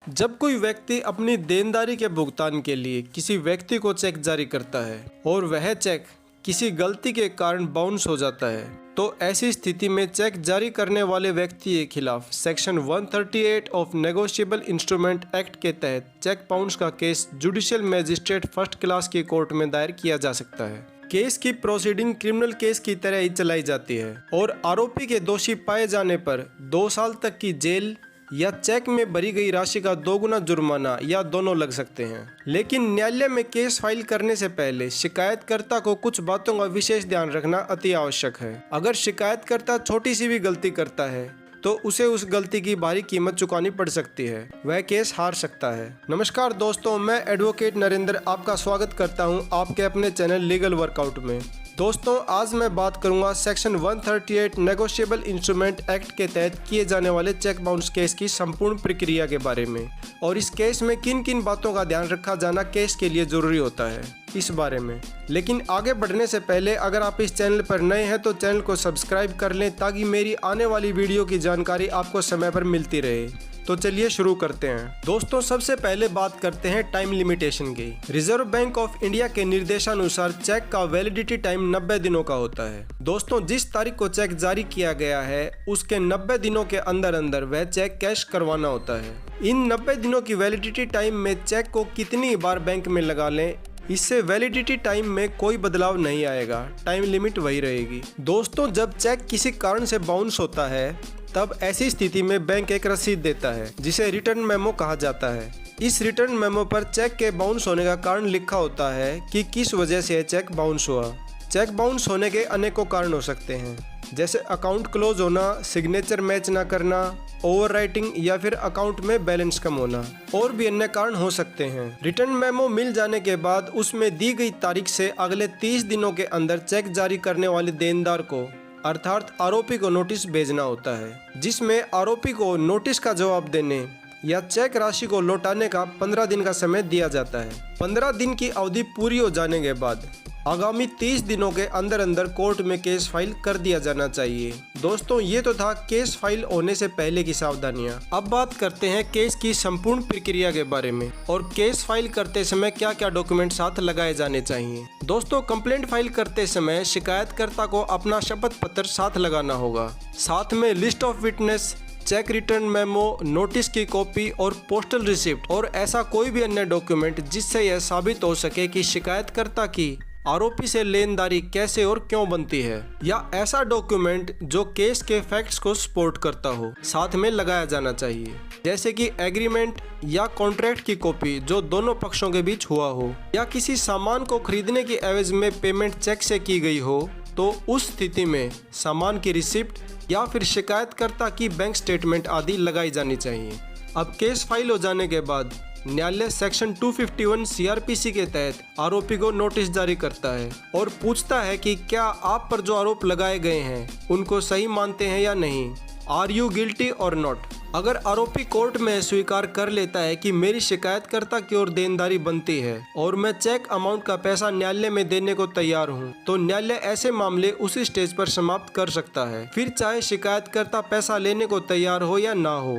जब कोई व्यक्ति अपनी देनदारी के भुगतान के लिए किसी व्यक्ति को चेक जारी करता है और वह चेक किसी गलती के कारण बाउंस हो जाता है, तो ऐसी स्थिति में चेक जारी करने वाले व्यक्ति के खिलाफ section 138 of negotiable instrument act के तहत चेक बाउंस का case judicial magistrate first class की कोर्ट में दायर किया जा सकता है। केस की प्रोसीडिंग क्रिमिनल केस की तरह ही चलाई जाती है और आरोपी के दोषी पाए जाने पर 2 साल तक की जेल या चेक में भरी गई राशि का 2 गुना जुर्माना या दोनों लग सकते हैं। लेकिन न्यायालय में केस फाइल करने से पहले शिकायतकर्ता को कुछ बातों का विशेष ध्यान रखना अति आवश्यक है। अगर शिकायतकर्ता छोटी सी भी गलती करता है तो उसे उस गलती की भारी कीमत चुकानी पड़ सकती है, वह केस हार सकता है। नमस्कार दोस्तों, मैं एडवोकेट नरेंद्र आपका स्वागत करता हूं आपके अपने चैनल लीगल वर्कआउट में। दोस्तों, आज मैं बात करूंगा सेक्शन 138 नेगोशिएबल इंस्ट्रूमेंट एक्ट के तहत किए जाने वाले चेक बाउंस केस की संपूर्ण प्रक्रिया के बारे में और इस केस में किन किन बातों का ध्यान रखा जाना केस के लिए जरूरी होता है इस बारे में। लेकिन आगे बढ़ने से पहले अगर आप इस चैनल पर नए हैं तो चैनल को सब्सक्राइब कर लें ताकि मेरी आने वाली वीडियो की जानकारी आपको समय पर मिलती रहे। तो चलिए शुरू करते हैं। दोस्तों, सबसे पहले बात करते हैं टाइम लिमिटेशन की। रिजर्व बैंक ऑफ इंडिया के निर्देशानुसार चेक का वैलिडिटी टाइम 90 दिनों का होता है। दोस्तों, जिस तारीख को चेक जारी किया गया है उसके 90 दिनों के अंदर अंदर वह चेक कैश करवाना होता है। इन 90 दिनों की वैलिडिटी टाइम में चेक को कितनी बार बैंक में लगा लें, इससे वैलिडिटी टाइम में कोई बदलाव नहीं आएगा, टाइम लिमिट वही रहेगी। दोस्तों, जब चेक किसी कारण से बाउंस होता है तब ऐसी स्थिति में बैंक एक रसीद देता है जिसे रिटर्न मेमो कहा जाता है। इस रिटर्न मेमो पर चेक के बाउंस होने का कारण लिखा होता है कि किस वजह से चेक बाउंस हुआ। चेक बाउंस होने के अनेकों कारण हो सकते हैं, जैसे अकाउंट क्लोज होना, सिग्नेचर मैच ना करना, ओवर राइटिंग या फिर अकाउंट में बैलेंस कम होना, और भी अन्य कारण हो सकते हैं। रिटर्न मेमो मिल जाने के बाद उसमें दी गई तारीख से अगले 30 दिनों के अंदर चेक जारी करने वाले देनदार को अर्थात आरोपी को नोटिस भेजना होता है, जिसमें आरोपी को नोटिस का जवाब देने या चेक राशि को लौटाने का 15 दिन का समय दिया जाता है। 15 दिन की अवधि पूरी हो जाने के बाद आगामी 30 दिनों के अंदर अंदर कोर्ट में केस फाइल कर दिया जाना चाहिए। दोस्तों, ये तो था केस फाइल होने से पहले की सावधानियां। अब बात करते हैं केस की संपूर्ण प्रक्रिया के बारे में और केस फाइल करते समय क्या क्या डॉक्यूमेंट साथ लगाए जाने चाहिए। दोस्तों, कंप्लेंट फाइल करते समय शिकायतकर्ता को अपना शपथ पत्र साथ लगाना होगा, साथ में list of witness, check return memo, notice की कॉपी और पोस्टल रिसिप्ट और ऐसा कोई भी अन्य डॉक्यूमेंट जिससे यह साबित हो सके कि शिकायतकर्ता की आरोपी से लेनदारी कैसे और क्यों बनती है, या ऐसा डॉक्यूमेंट जो केस के फैक्ट्स को सपोर्ट करता हो साथ में लगाया जाना चाहिए, जैसे कि एग्रीमेंट या कॉन्ट्रैक्ट की कॉपी जो दोनों पक्षों के बीच हुआ हो, या किसी सामान को खरीदने की एवज में पेमेंट चेक से की गई हो तो उस स्थिति में सामान की रिसिप्ट या फिर शिकायतकर्ता की बैंक स्टेटमेंट आदि लगाई जानी चाहिए। अब केस फाइल हो जाने के बाद न्यायालय सेक्शन 251 सीआरपीसी के तहत आरोपी को नोटिस जारी करता है और पूछता है कि क्या आप पर जो आरोप लगाए गए हैं उनको सही मानते हैं या नहीं, आर यू गिल्टी और नॉट। अगर आरोपी कोर्ट में स्वीकार कर लेता है कि मेरी शिकायतकर्ता की ओर देनदारी बनती है और मैं चेक अमाउंट का पैसा न्यायालय में देने को तैयार हूं, तो न्यायालय ऐसे मामले उसी स्टेज पर समाप्त कर सकता है, फिर चाहे शिकायतकर्ता पैसा लेने को तैयार हो या ना हो।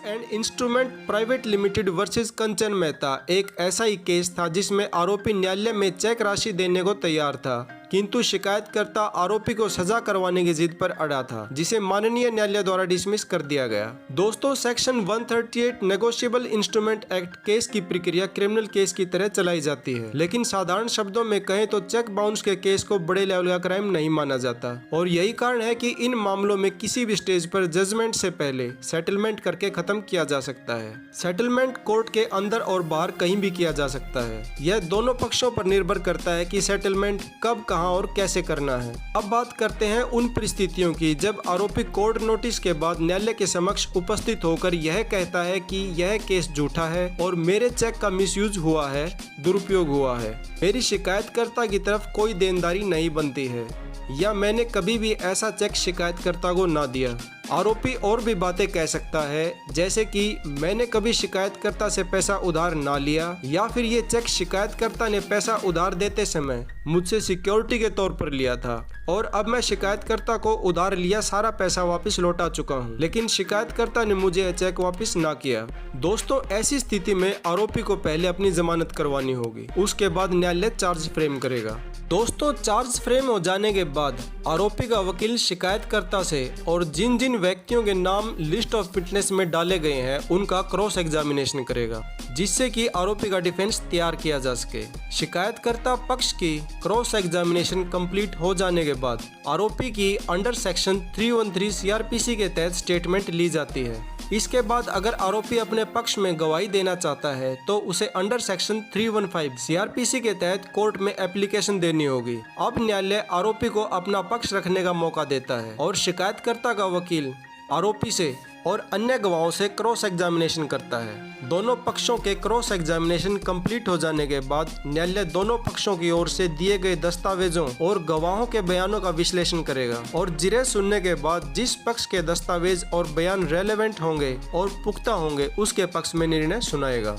And instrument private limited versus Kanchan Mehta एक ऐसा ही केस था जिसमें आरोपी न्यायालय में चेक राशि देने को तैयार था, किंतु शिकायतकर्ता आरोपी को सजा करवाने की जिद पर अड़ा था, जिसे माननीय न्यायालय द्वारा डिसमिस कर दिया गया। दोस्तों, section 138 negotiable instrument act case की प्रक्रिया क्रिमिनल केस की तरह चलाई जाती है, लेकिन साधारण शब्दों में कहें तो चेक बाउंस के केस को बड़े लेवल का क्राइम नहीं माना जाता और यही कारण है कि इन मामलों में किसी भी स्टेज पर जजमेंट से पहले सेटलमेंट करके खत्म किया जा सकता है। सेटलमेंट कोर्ट के अंदर और बाहर कहीं भी किया जा सकता है, यह दोनों पक्षों पर निर्भर करता है कि सेटलमेंट कब, कहां और कैसे करना है। अब बात करते हैं उन परिस्थितियों की जब आरोपी कोर्ट नोटिस के बाद न्यायालय के समक्ष उपस्थित होकर यह कहता है कि यह केस झूठा है और मेरे चेक का मिसयूज हुआ है, दुरुपयोग हुआ है, मेरी शिकायतकर्ता की तरफ कोई देनदारी नहीं बनती है या मैंने कभी भी ऐसा चेक शिकायतकर्ता को ना दिया। आरोपी और भी बातें कह सकता है, जैसे कि मैंने कभी शिकायतकर्ता से पैसा उधार ना लिया, या फिर ये चेक शिकायतकर्ता ने पैसा उधार देते समय मुझसे सिक्योरिटी के तौर पर लिया था और अब मैं शिकायतकर्ता को उधार लिया सारा पैसा वापस लौटा चुका हूँ, लेकिन शिकायतकर्ता ने मुझे यह चेक वापस ना किया। दोस्तों, ऐसी स्थिति में आरोपी को पहले अपनी जमानत करवानी होगी, उसके बाद न्यायालय चार्ज फ्रेम करेगा। दोस्तों, चार्ज फ्रेम हो जाने के बाद आरोपी का वकील शिकायतकर्ता से और जिन जिन व्यक्तियों के नाम लिस्ट ऑफ फिटनेस में डाले गए हैं उनका क्रॉस एग्जामिनेशन करेगा, जिससे कि आरोपी का डिफेंस तैयार किया जा सके। शिकायतकर्ता पक्ष की क्रॉस एग्जामिनेशन कंप्लीट हो जाने के बाद आरोपी की अंडर सेक्शन 313 सीआरपीसी के तहत स्टेटमेंट ली जाती है। इसके बाद अगर आरोपी अपने पक्ष में गवाही देना चाहता है तो उसे अंडर सेक्शन 315 सीआरपीसी के तहत कोर्ट में एप्लीकेशन देनी होगी। अब न्यायालय आरोपी को अपना पक्ष रखने का मौका देता है और शिकायतकर्ता का वकील आरोपी से और अन्य गवाहों से क्रॉस एग्जामिनेशन करता है। दोनों पक्षों के क्रॉस एग्जामिनेशन कंप्लीट हो जाने के बाद न्यायालय दोनों पक्षों की ओर से दिए गए दस्तावेजों और गवाहों के बयानों का विश्लेषण करेगा और जिरह सुनने के बाद जिस पक्ष के दस्तावेज और बयान रेलेवेंट होंगे और पुख्ता होंगे उसके पक्ष में निर्णय सुनाएगा।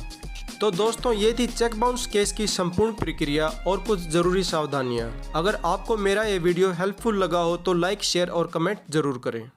तो दोस्तों, ये थी चेक बाउंस केस की संपूर्ण प्रक्रिया और कुछ जरूरी सावधानियां। अगर आपको मेरा ये वीडियो हेल्पफुल लगा हो तो लाइक, शेयर और कमेंट जरूर करें।